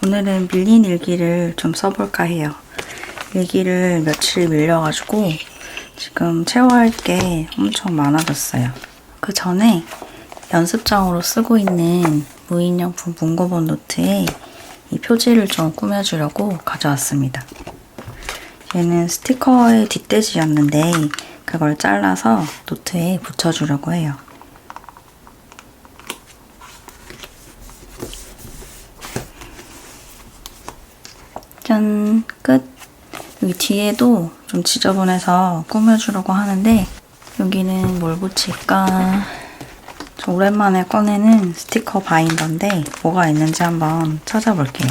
오늘은 밀린 일기를 좀 써볼까 해요. 일기를 며칠 밀려가지고 지금 채워야 할 게 엄청 많아졌어요. 그 전에 연습장으로 쓰고 있는 무인양품 문고본 노트에 이 표지를 좀 꾸며주려고 가져왔습니다. 얘는 스티커의 뒷돼지였는데 그걸 잘라서 노트에 붙여주려고 해요. 짠! 끝! 여기 뒤에도 좀 지저분해서 꾸며주려고 하는데 여기는 뭘 붙일까? 저 오랜만에 꺼내는 스티커 바인더인데 뭐가 있는지 한번 찾아볼게요.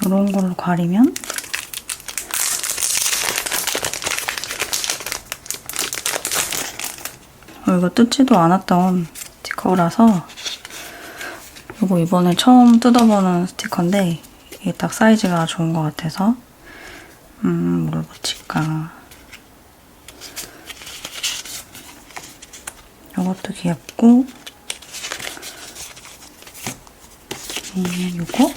이런 걸로 가리면 이거 뜯지도 않았던 스티커라서 이거 이번에 처음 뜯어보는 스티커인데 이게 딱 사이즈가 좋은 것 같아서 뭘 붙일까? 이것도 귀엽고 이거?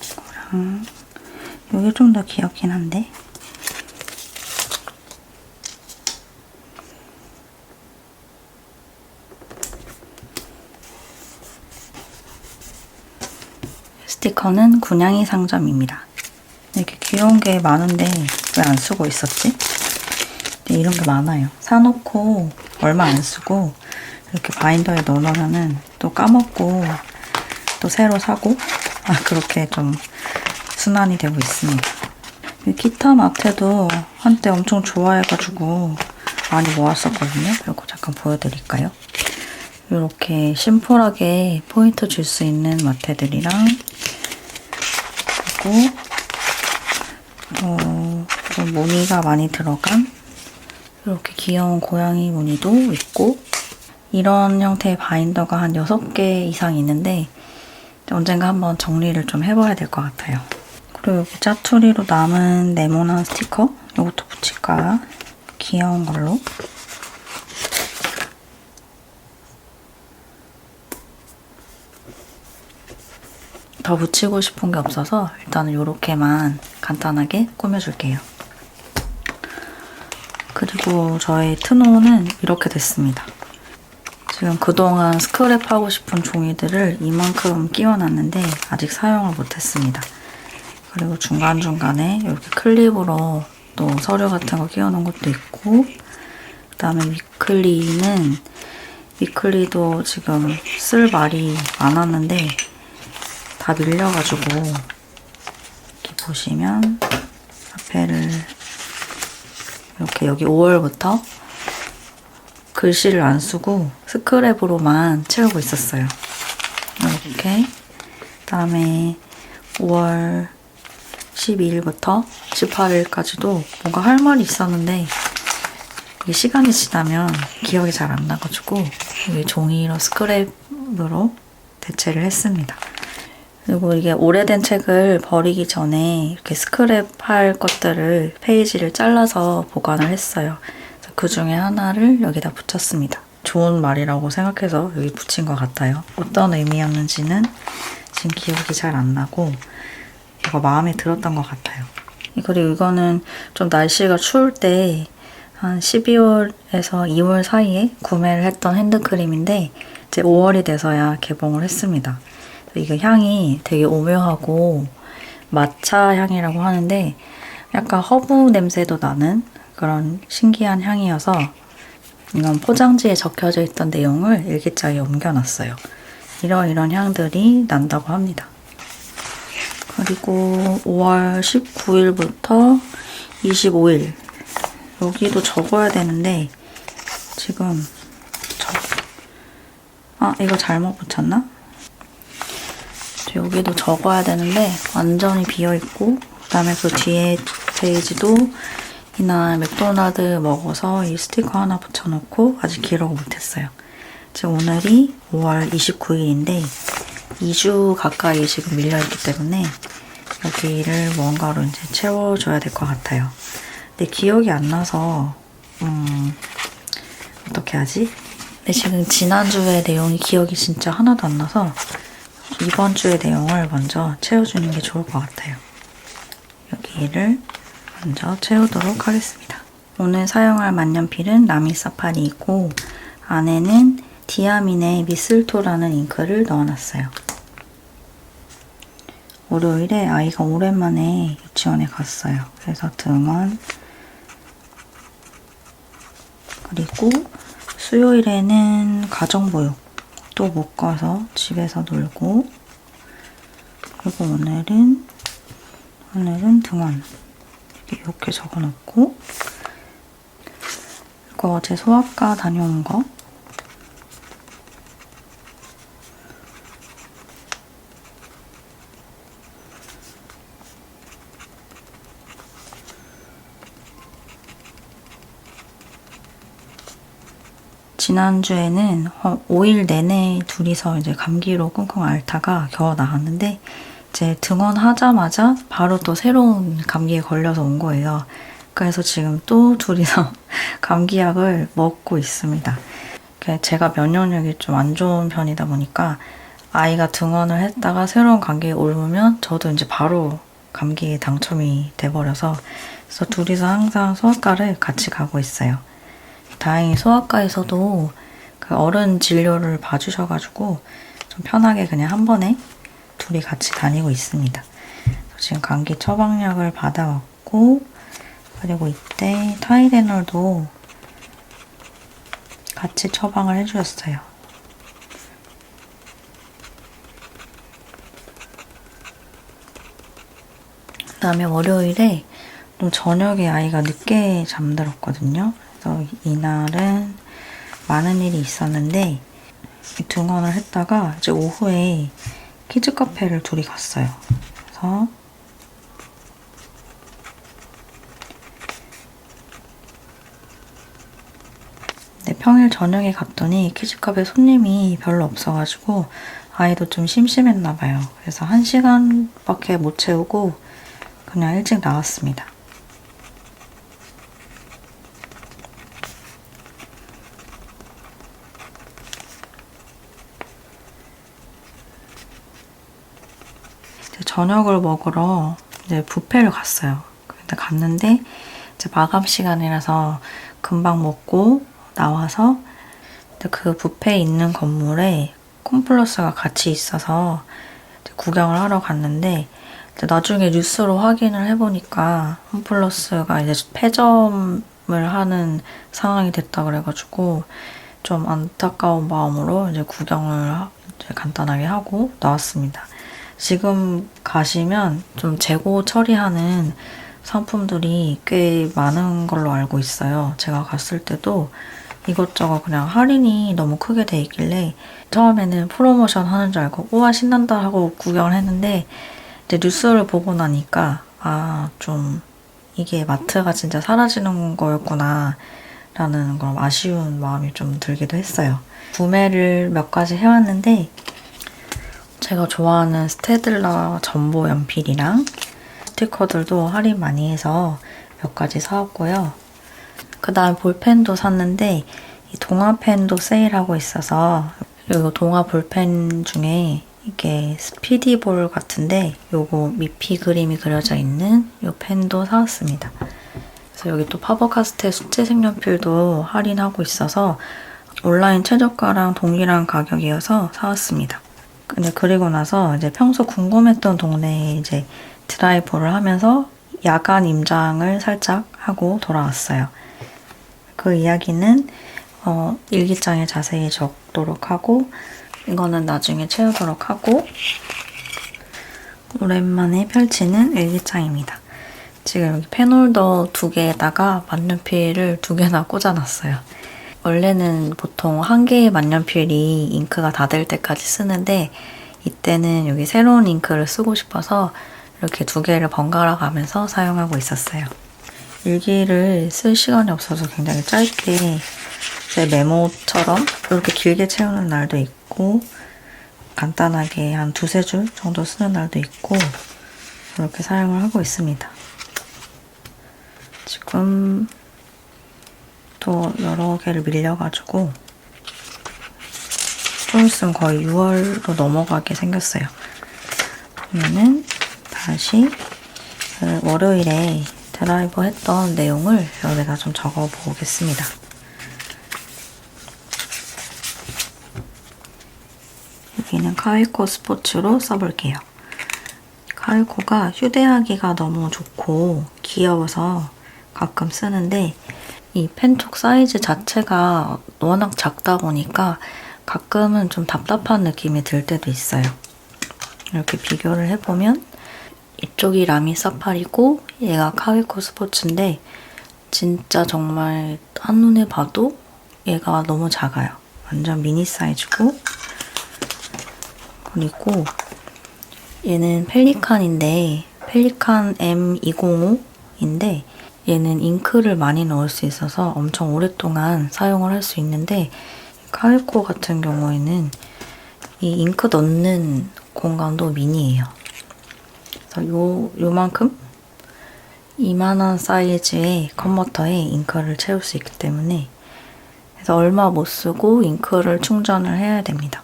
이거랑 이게 좀 더 귀엽긴 한데 스티커는 군양이 상점입니다. 이렇게 귀여운 게 많은데 왜 안 쓰고 있었지? 이런 게 많아요. 사놓고 얼마 안 쓰고 이렇게 바인더에 넣어놓으면 또 까먹고 또 새로 사고 그렇게 좀 순환이 되고 있습니다. 기타 마테도 한때 엄청 좋아해가지고 많이 모았었거든요. 이거 잠깐 보여드릴까요? 이렇게 심플하게 포인트 줄 수 있는 마테들이랑 그리고 좀 무늬가 많이 들어간 이렇게 귀여운 고양이 무늬도 있고 이런 형태의 바인더가 한 6개 이상 있는데 언젠가 한번 정리를 좀 해봐야 될 것 같아요. 그리고 여기 짜투리로 남은 네모난 스티커 이것도 붙일까? 귀여운 걸로 더 붙이고 싶은 게 없어서 일단은 이렇게만 간단하게 꾸며줄게요. 그리고 저의 트노는 이렇게 됐습니다. 지금 그동안 스크랩하고 싶은 종이들을 이만큼 끼워놨는데 아직 사용을 못했습니다. 그리고 중간중간에 이렇게 클립으로 또 서류 같은 거 끼워놓은 것도 있고 그다음에 위클리도 지금 쓸 말이 많았는데 다 밀려가지고 이렇게 보시면 앞에를 이렇게 여기 5월부터 글씨를 안 쓰고 스크랩으로만 채우고 있었어요. 이렇게 그다음에 5월 12일부터 18일까지도 뭔가 할 말이 있었는데 이게 시간이 지나면 기억이 잘 안 나가지고 여기 종이로 스크랩으로 대체를 했습니다. 그리고 이게 오래된 책을 버리기 전에 이렇게 스크랩할 것들을 페이지를 잘라서 보관을 했어요. 그 중에 하나를 여기다 붙였습니다. 좋은 말이라고 생각해서 여기 붙인 것 같아요. 어떤 의미였는지는 지금 기억이 잘 안 나고 이거 마음에 들었던 것 같아요. 그리고 이거는 좀 날씨가 추울 때 한 12월에서 2월 사이에 구매를 했던 핸드크림인데 이제 5월이 돼서야 개봉을 했습니다. 이거 향이 되게 오묘하고 마차 향이라고 하는데 약간 허브 냄새도 나는 그런 신기한 향이어서 이건 포장지에 적혀져 있던 내용을 일기장에 옮겨놨어요. 이런 향들이 난다고 합니다. 그리고 5월 19일부터 25일 여기도 적어야 되는데 지금 이거 잘못 붙였나? 여기도 적어야 되는데 완전히 비어있고 그다음에 그 뒤에 페이지도 이날 맥도날드 먹어서 이 스티커 하나 붙여놓고 아직 기록을 못했어요. 지금 오늘이 5월 29일인데 2주 가까이 지금 밀려있기 때문에 여기를 뭔가로 이제 채워줘야 될 것 같아요. 근데 기억이 안 나서 어떻게 하지? 근데 지금 지난주의 내용이 기억이 진짜 하나도 안 나서 이번 주의 내용을 먼저 채워주는 게 좋을 것 같아요. 여기를 먼저 채우도록 하겠습니다. 오늘 사용할 만년필은 라미 사파리이고 안에는 디아민의 미슬토라는 잉크를 넣어놨어요. 월요일에 아이가 오랜만에 유치원에 갔어요. 그래서 등원, 그리고 수요일에는 가정보육 또 묶어서 집에서 놀고, 그리고 오늘은 등원 이렇게 적어놓고, 이거 어제 소아과 다녀온 거 지난주에는 5일 내내 둘이서 이제 감기로 끙끙 앓다가 겨우 나았는데 이제 등원하자마자 바로 또 새로운 감기에 걸려서 온 거예요. 그래서 지금 또 둘이서 감기약을 먹고 있습니다. 제가 면역력이 좀 안 좋은 편이다 보니까 아이가 등원을 했다가 새로운 감기에 옮으면 저도 이제 바로 감기에 당첨이 돼버려서 그래서 둘이서 항상 소아과를 같이 가고 있어요. 다행히 소아과에서도 그 어른 진료를 봐주셔가지고 좀 편하게 그냥 한 번에 둘이 같이 다니고 있습니다. 지금 감기 처방약을 받아왔고, 그리고 이때 타이레놀도 같이 처방을 해주셨어요. 그 다음에 월요일에 좀 저녁에 아이가 늦게 잠들었거든요. 그래서 이날은 많은 일이 있었는데 등원을 했다가 이제 오후에 키즈 카페를 둘이 갔어요. 그래서 평일 저녁에 갔더니 키즈 카페 손님이 별로 없어가지고 아이도 좀 심심했나 봐요. 그래서 1시간밖에 못 채우고 그냥 일찍 나왔습니다. 저녁을 먹으러 이제 뷔페를 갔어요. 근데 갔는데 이제 마감 시간이라서 금방 먹고 나와서 그 뷔페에 있는 건물에 콤플러스가 같이 있어서 구경을 하러 갔는데 나중에 뉴스로 확인을 해보니까 콤플러스가 이제 폐점을 하는 상황이 됐다 그래가지고 좀 안타까운 마음으로 이제 구경을 이제 간단하게 하고 나왔습니다. 지금 가시면 좀 재고 처리하는 상품들이 꽤 많은 걸로 알고 있어요. 제가 갔을 때도 이것저것 그냥 할인이 너무 크게 돼 있길래 처음에는 프로모션 하는 줄 알고 우와 신난다 하고 구경을 했는데 이제 뉴스를 보고 나니까 좀 이게 마트가 진짜 사라지는 거였구나 라는 그런 아쉬운 마음이 좀 들기도 했어요. 구매를 몇 가지 해왔는데 제가 좋아하는 스테들러 전보 연필이랑 스티커들도 할인 많이 해서 몇 가지 사왔고요. 그 다음 볼펜도 샀는데 이 동화펜도 세일하고 있어서 이 동화 볼펜 중에 이게 스피디볼 같은데 요거 미피 그림이 그려져 있는 이 펜도 사왔습니다. 그래서 여기 또 파버카스텔 숙제 색연필도 할인하고 있어서 온라인 최저가랑 동일한 가격이어서 사왔습니다. 근데 그리고 나서 이제 평소 궁금했던 동네에 이제 드라이브를 하면서 야간 임장을 살짝 하고 돌아왔어요. 그 이야기는 일기장에 자세히 적도록 하고 이거는 나중에 채우도록 하고 오랜만에 펼치는 일기장입니다. 지금 여기 펜홀더 2개에다가 만년필을 2개나 꽂아놨어요. 원래는 보통 1개의 만년필이 잉크가 다 될 때까지 쓰는데 이때는 여기 새로운 잉크를 쓰고 싶어서 이렇게 2개를 번갈아 가면서 사용하고 있었어요. 일기를 쓸 시간이 없어서 굉장히 짧게 제 메모처럼 이렇게 길게 채우는 날도 있고 간단하게 한 두세 줄 정도 쓰는 날도 있고 이렇게 사용을 하고 있습니다. 지금 또 여러 개를 밀려가지고 좀 있으면 거의 6월로 넘어가게 생겼어요. 그러면은 다시 월요일에 드라이버 했던 내용을 여기다 좀 적어 보겠습니다. 여기는 카이코 스포츠로 써볼게요. 카이코가 휴대하기가 너무 좋고 귀여워서 가끔 쓰는데 이 펜촉 사이즈 자체가 워낙 작다 보니까 가끔은 좀 답답한 느낌이 들 때도 있어요. 이렇게 비교를 해보면 이쪽이 라미 사파리고 얘가 카이코 스포츠인데 진짜 정말 한눈에 봐도 얘가 너무 작아요. 완전 미니 사이즈고 그리고 얘는 펠리칸인데 펠리칸 M205인데 얘는 잉크를 많이 넣을 수 있어서 엄청 오랫동안 사용을 할 수 있는데 카이코 같은 경우에는 이 잉크 넣는 공간도 미니예요. 그래서 요만큼 이만한 사이즈의 컨버터에 잉크를 채울 수 있기 때문에 그래서 얼마 못 쓰고 잉크를 충전을 해야 됩니다.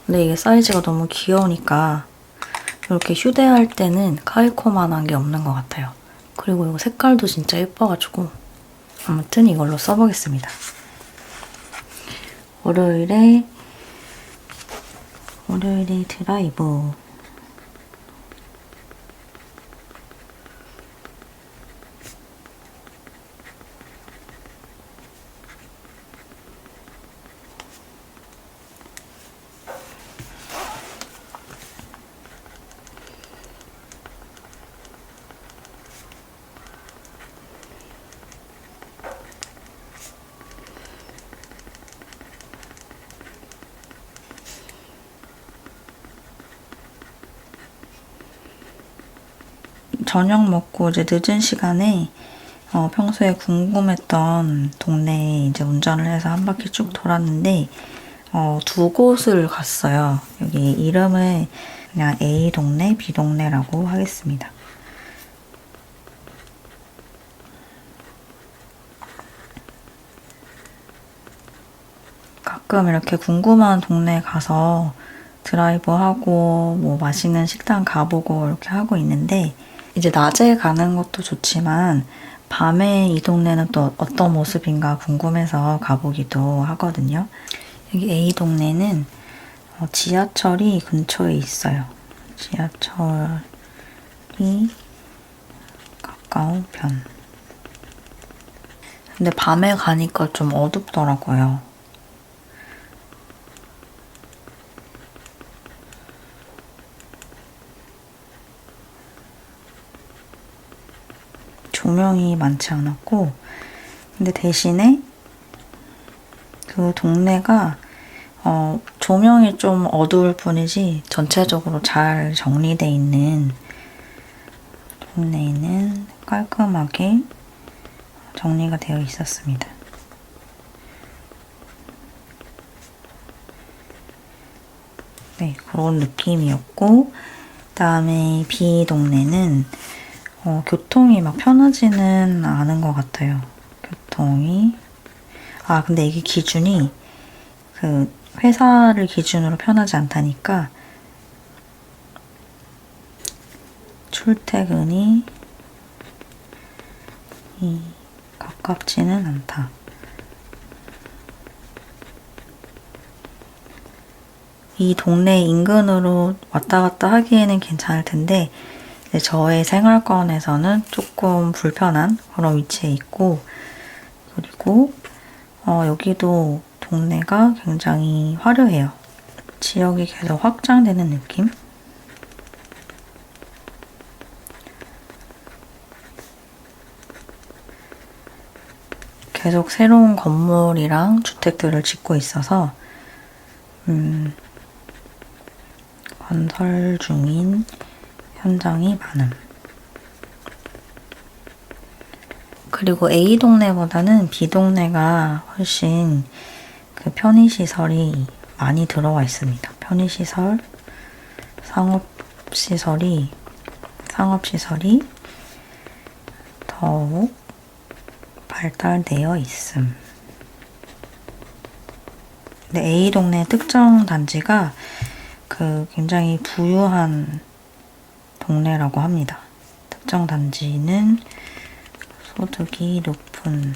근데 이게 사이즈가 너무 귀여우니까 이렇게 휴대할 때는 카이코만한 게 없는 것 같아요. 그리고 이거 색깔도 진짜 예뻐가지고 아무튼 이걸로 써보겠습니다. 월요일에 드라이브 저녁 먹고 이제 늦은 시간에 평소에 궁금했던 동네에 이제 운전을 해서 한 바퀴 쭉 돌았는데 두 곳을 갔어요. 여기 이름을 그냥 A 동네, B 동네라고 하겠습니다. 가끔 이렇게 궁금한 동네 가서 드라이브하고 뭐 맛있는 식당 가보고 이렇게 하고 있는데 이제 낮에 가는 것도 좋지만 밤에 이 동네는 또 어떤 모습인가 궁금해서 가보기도 하거든요. 여기 A 동네는 지하철이 근처에 있어요. 지하철이 가까운 편. 근데 밤에 가니까 좀 어둡더라고요. 조명이 많지 않았고 근데 대신에 그 동네가 조명이 좀 어두울 뿐이지 전체적으로 잘 정리되어 있는 동네에는 깔끔하게 정리가 되어 있었습니다. 네, 그런 느낌이었고 그다음에 B 동네는 교통이 막 편하지는 않은 것 같아요. 교통이. 근데 이게 기준이 그 회사를 기준으로 편하지 않다니까 출퇴근이 가깝지는 않다. 이 동네 인근으로 왔다 갔다 하기에는 괜찮을 텐데 저의 생활권에서는 조금 불편한 그런 위치에 있고 그리고 여기도 동네가 굉장히 화려해요. 지역이 계속 확장되는 느낌? 계속 새로운 건물이랑 주택들을 짓고 있어서 건설 중인 현장이 많음. 그리고 A 동네보다는 B 동네가 훨씬 그 편의시설이 많이 들어와 있습니다. 편의시설, 상업시설이 더욱 발달되어 있음. 근데 A 동네 특정 단지가 그 굉장히 부유한 동네라고 합니다. 특정 단지는 소득이 높은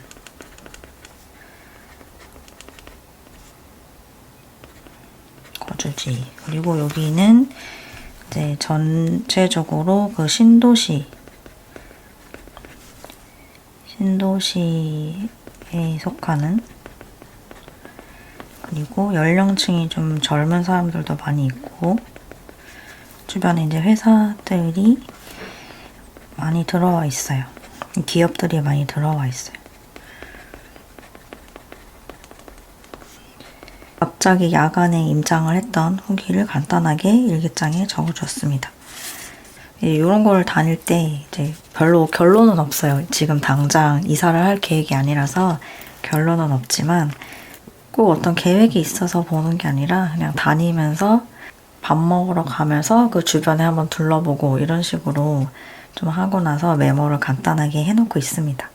거주지. 그리고 여기는 이제 전체적으로 그 신도시에 속하는, 그리고 연령층이 좀 젊은 사람들도 많이 있고 주변에 이제 회사들이 많이 들어와 있어요. 기업들이 많이 들어와 있어요. 갑자기 야간에 임장을 했던 후기를 간단하게 일기장에 적어줬습니다. 이런 걸 다닐 때 이제 별로 결론은 없어요. 지금 당장 이사를 할 계획이 아니라서 결론은 없지만 꼭 어떤 계획이 있어서 보는 게 아니라 그냥 다니면서 밥 먹으러 가면서 그 주변에 한번 둘러보고 이런 식으로 좀 하고 나서 메모를 간단하게 해놓고 있습니다.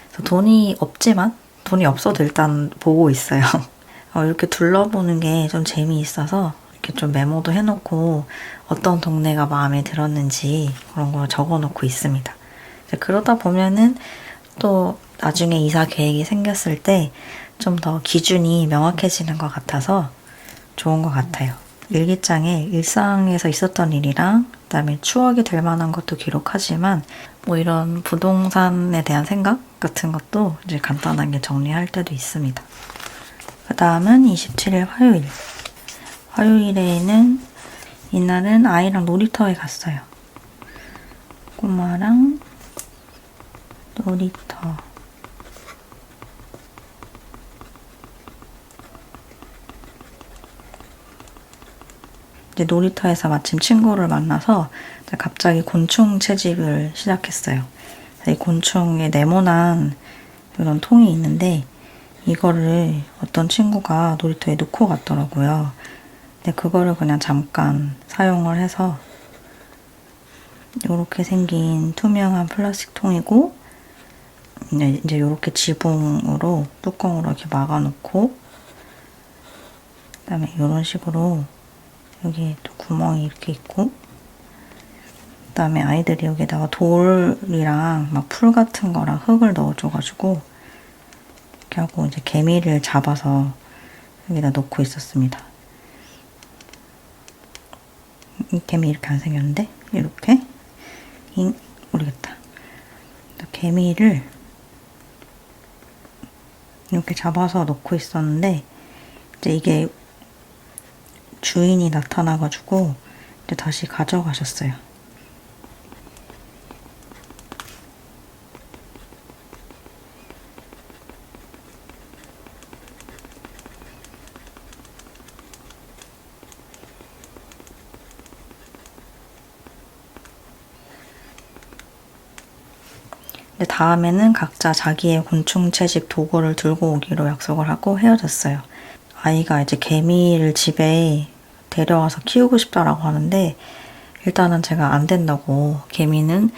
그래서 돈이 없지만 돈이 없어도 일단 보고 있어요. 이렇게 둘러보는 게 좀 재미있어서 이렇게 좀 메모도 해놓고 어떤 동네가 마음에 들었는지 그런 걸 적어놓고 있습니다. 그러다 보면은 또 나중에 이사 계획이 생겼을 때 좀 더 기준이 명확해지는 것 같아서 좋은 것 같아요. 일기장에 일상에서 있었던 일이랑 그다음에 추억이 될 만한 것도 기록하지만 뭐 이런 부동산에 대한 생각 같은 것도 이제 간단하게 정리할 때도 있습니다. 그 다음은 27일 화요일. 화요일에는 이날은 아이랑 놀이터에 갔어요. 꼬마랑 놀이터. 이제 놀이터에서 마침 친구를 만나서 갑자기 곤충 채집을 시작했어요. 이 곤충에 네모난 이런 통이 있는데 이거를 어떤 친구가 놀이터에 놓고 갔더라고요. 근데 그거를 그냥 잠깐 사용을 해서 이렇게 생긴 투명한 플라스틱 통이고 이제 이렇게 지붕으로 뚜껑으로 이렇게 막아놓고 그다음에 이런 식으로 여기 또 구멍이 이렇게 있고 그다음에 아이들이 여기다가 돌이랑 막 풀 같은 거랑 흙을 넣어줘가지고 이렇게 하고 이제 개미를 잡아서 여기다 놓고 있었습니다. 이 개미 이렇게 안 생겼는데 이렇게 모르겠다. 개미를 이렇게 잡아서 놓고 있었는데 이제 이게 주인이 나타나가지고 이제 다시 가져가셨어요. 근데 다음에는 각자 자기의 곤충 채집 도구를 들고 오기로 약속을 하고 헤어졌어요. 아이가 이제 개미를 집에 데려와서 키우고 싶다라고 하는데 일단은 제가 안 된다고, 개미는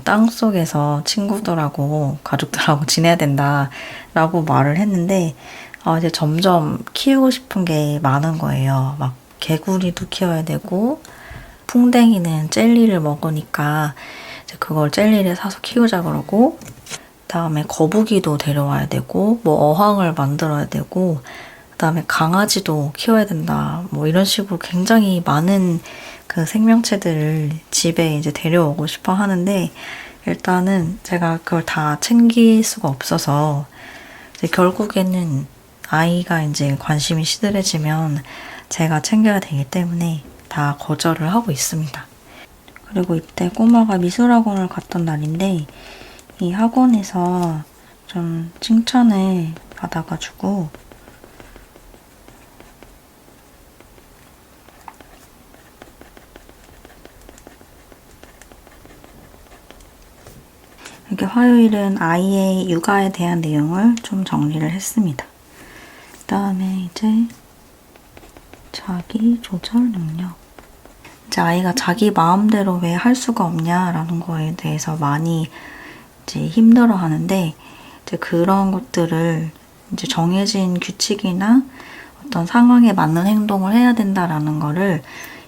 땅속에서 친구들하고 가족들하고 지내야 된다라고 말을 했는데 이제 점점 키우고 싶은 게 많은 거예요. 막 개구리도 키워야 되고 풍뎅이는 젤리를 먹으니까 이제 그걸 젤리를 사서 키우자 그러고 그다음에 거북이도 데려와야 되고 뭐 어항을 만들어야 되고 그다음에 강아지도 키워야 된다. 뭐 이런 식으로 굉장히 많은 그 생명체들을 집에 이제 데려오고 싶어 하는데 일단은 제가 그걸 다 챙길 수가 없어서 이제 결국에는 아이가 이제 관심이 시들해지면 제가 챙겨야 되기 때문에 다 거절을 하고 있습니다. 그리고 이때 꼬마가 미술학원을 갔던 날인데 이 학원에서 좀 칭찬을 받아가지고 이렇게 화요일은 아이의 육아에 대한 내용을 좀 정리를 했습니다. 그 다음에 이제 자기 조절 능력. 이제 아이가 자기 마음대로 왜 할 수가 없냐라는 거에 대해서 많이 이제 힘들어 하는데, 이제 그런 것들을 이제 정해진 규칙이나 어떤 상황에 맞는 행동을 해야 된다라는 거를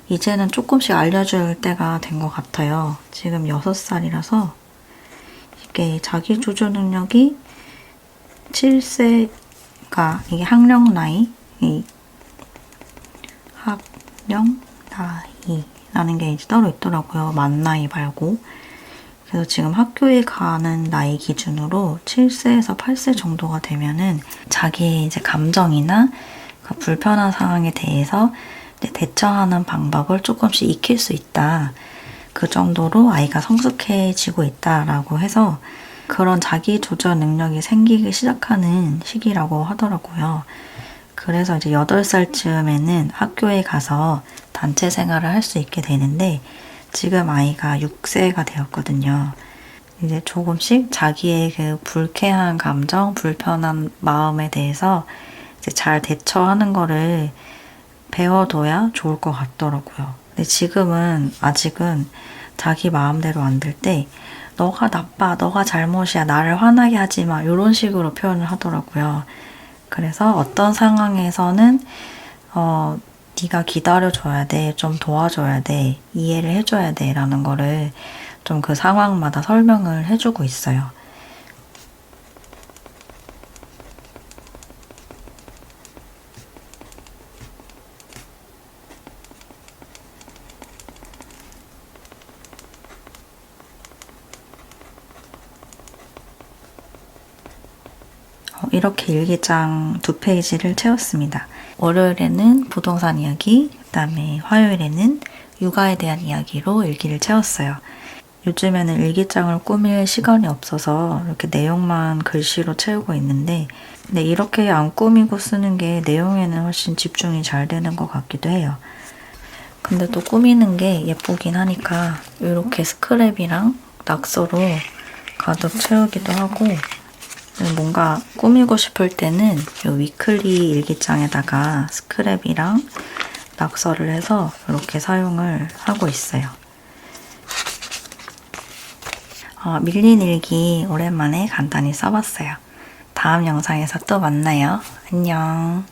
이제는 조금씩 알려줄 때가 된 것 같아요. 지금 6살이라서 이게 자기 조절 능력이 7세가 이게 학령 나이, 학령 나이라는 게 이제 따로 있더라고요. 만 나이 말고. 그래서 지금 학교에 가는 나이 기준으로 7세에서 8세 정도가 되면은 자기의 이제 감정이나 그 불편한 상황에 대해서 대처하는 방법을 조금씩 익힐 수 있다. 그 정도로 아이가 성숙해지고 있다라고 해서 그런 자기 조절 능력이 생기기 시작하는 시기라고 하더라고요. 그래서 이제 8살쯤에는 학교에 가서 단체 생활을 할 수 있게 되는데, 지금 아이가 6세가 되었거든요. 이제 조금씩 자기의 그 불쾌한 감정, 불편한 마음에 대해서 이제 잘 대처하는 거를 배워둬야 좋을 것 같더라고요. 근데 지금은 아직은 자기 마음대로 안 될 때 너가 나빠, 너가 잘못이야, 나를 화나게 하지 마, 이런 식으로 표현을 하더라고요. 그래서 어떤 상황에서는 네가 기다려줘야 돼, 좀 도와줘야 돼, 이해를 해줘야 돼 라는 거를 좀 그 상황마다 설명을 해주고 있어요. 이렇게 일기장 2페이지를 채웠습니다. 월요일에는 부동산 이야기, 그 다음에 화요일에는 육아에 대한 이야기로 일기를 채웠어요. 요즘에는 일기장을 꾸밀 시간이 없어서 이렇게 내용만 글씨로 채우고 있는데, 근데 이렇게 안 꾸미고 쓰는 게 내용에는 훨씬 집중이 잘 되는 것 같기도 해요. 근데 또 꾸미는 게 예쁘긴 하니까 이렇게 스크랩이랑 낙서로 가득 채우기도 하고, 뭔가 꾸미고 싶을 때는 이 위클리 일기장에다가 스크랩이랑 낙서를 해서 이렇게 사용을 하고 있어요. 밀린 일기 오랜만에 간단히 써봤어요. 다음 영상에서 또 만나요. 안녕.